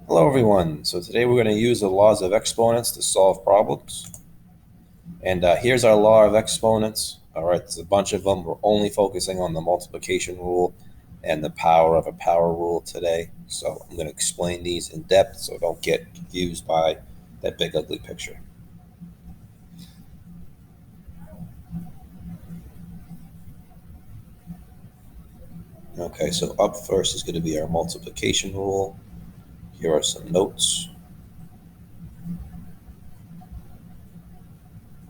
Hello everyone. So today we're going to use the laws of exponents to solve problems. And here's our law of exponents. All right, there's a bunch of them. We're only focusing on the multiplication rule and the power of a power rule today. So I'm going to explain these in depth so don't get confused by that big ugly picture. Okay, so up first is going to be our multiplication rule. Here are some notes.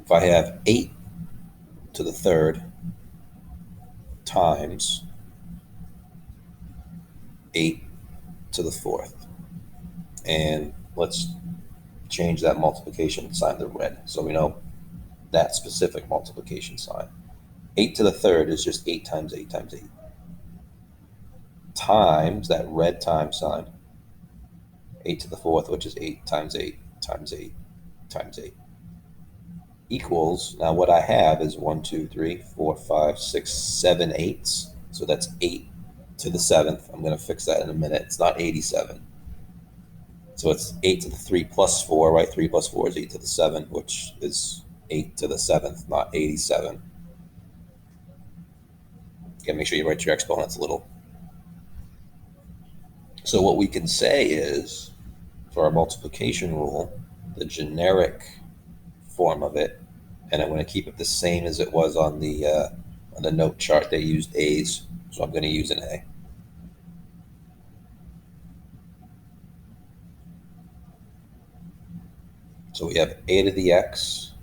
If I have 8 to the third times 8 to the fourth, and let's change that multiplication sign to red so we know that specific multiplication sign. 8 to the third is just 8 times 8 times 8 times that red times sign, 8 to the fourth, which is 8 times 8 times 8 times 8, equals, now what I have is 1, 2, 3, 4, 5, 6, 7 eighths. So that's 8 to the seventh. I'm going to fix that in a minute. It's not 87. So it's 8 to the 3 plus 4, right? 3 plus 4 is 8 to the 7, which is 8 to the 7th, not 87. You gotta make sure you write your exponents a little. So what we can say is, for our multiplication rule, the generic form of it, and I'm going to keep it the same as it was on the note chart. They used A's, so I'm going to use an A. So we have A to the X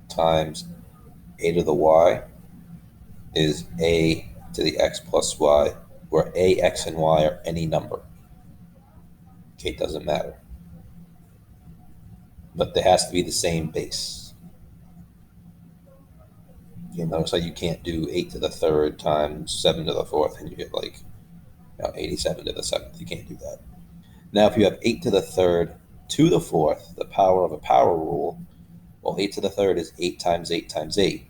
times A to the Y is A to the X plus Y, where A, X, and Y are any number. Okay, it doesn't matter. But there has to be the same base. You notice how you can't do 8 to the third times 7 to the fourth, and you get like 87 to the seventh. You can't do that. Now, if you have 8 to the third to the fourth, the power of a power rule, well, 8 to the third is 8 times 8 times 8,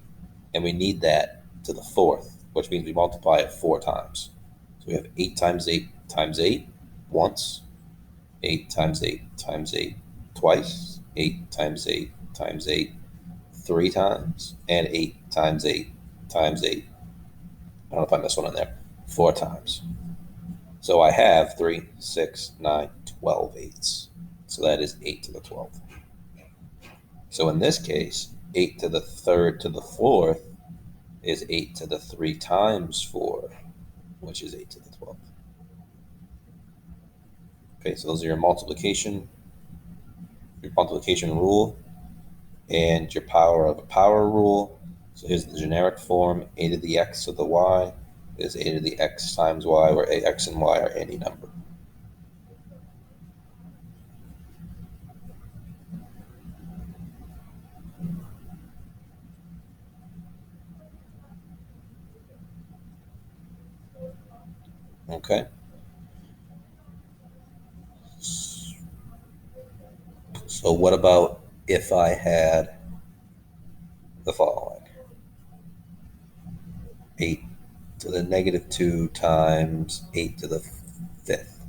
and we need that to the fourth, which means we multiply it 4 times. So we have 8 times 8 times 8 once, 8 times 8 times 8 twice, 8 times 8 times 8 3 times, and 8 times 8 times 8. I don't know if I missed one in there. 4 times. So I have 3, 6, 9, 12 eighths. So that is 8 to the 12th. So in this case, 8 to the third to the fourth is 8 to the 3 times 4, which is 8 to the 12th. Okay, so those are your multiplication rule and your power of a power rule. So here's the generic form. A to the X to the Y is A to the X times Y, where A, X, and Y are any number. Okay. So what about if I had the following? 8 to the negative 2 times 8 to the fifth.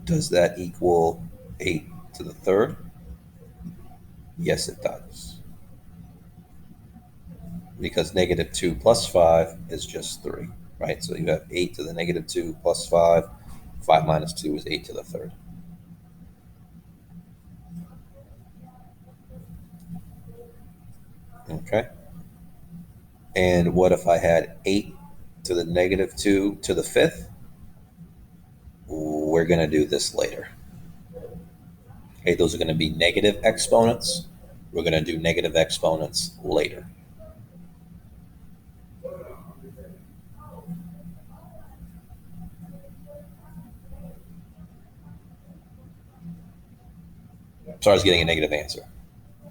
Does that equal 8 to the third? Yes, it does. Because negative 2 plus 5 is just 3, right? So you have 8 to the negative 2 plus 5. 5 minus 2 is 8 to the third. Okay. And what if I had 8 to the negative 2 to the fifth? We're going to do this later. Okay, those are going to be negative exponents. We're going to do negative exponents later. So I was getting a negative answer.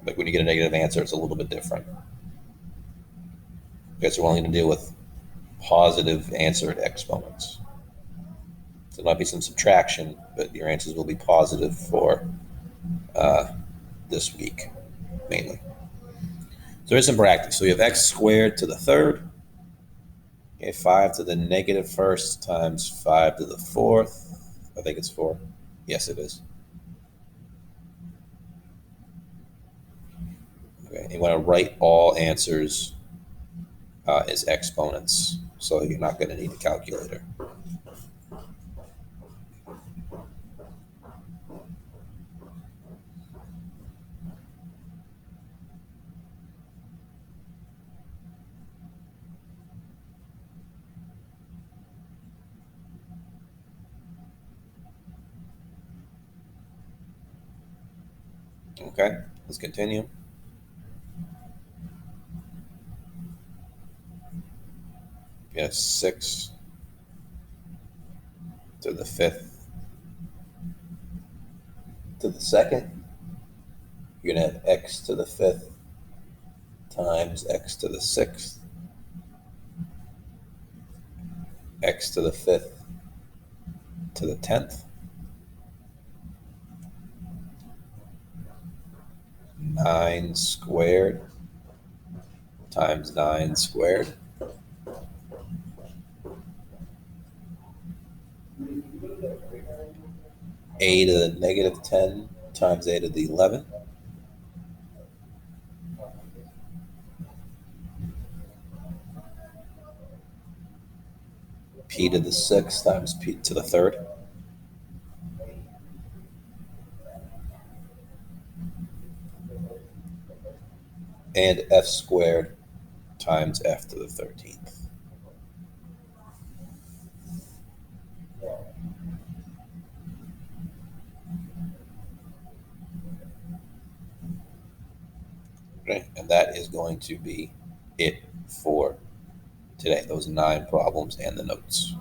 Like when you get a negative answer, it's a little bit different. Because we're only going to deal with positive answered exponents. So there might be some subtraction, but your answers will be positive for this week, mainly. So here's some practice. So we have x squared to the third Okay, 5 to the negative first times 5 to the fourth. I think it's 4. Yes, it is. Okay, you want to write all answers as exponents, so you're not going to need a calculator. Okay, let's continue. You 6 to the fifth to the second. You're going to have x to the fifth times x to the sixth, x to the fifth to the 10th, 9 squared times 9 squared, a to the negative 10 times a to the 11, p to the 6th times p to the third, and f squared times f to the 13th. Okay, and that is going to be it for today. Those 9 problems and the notes.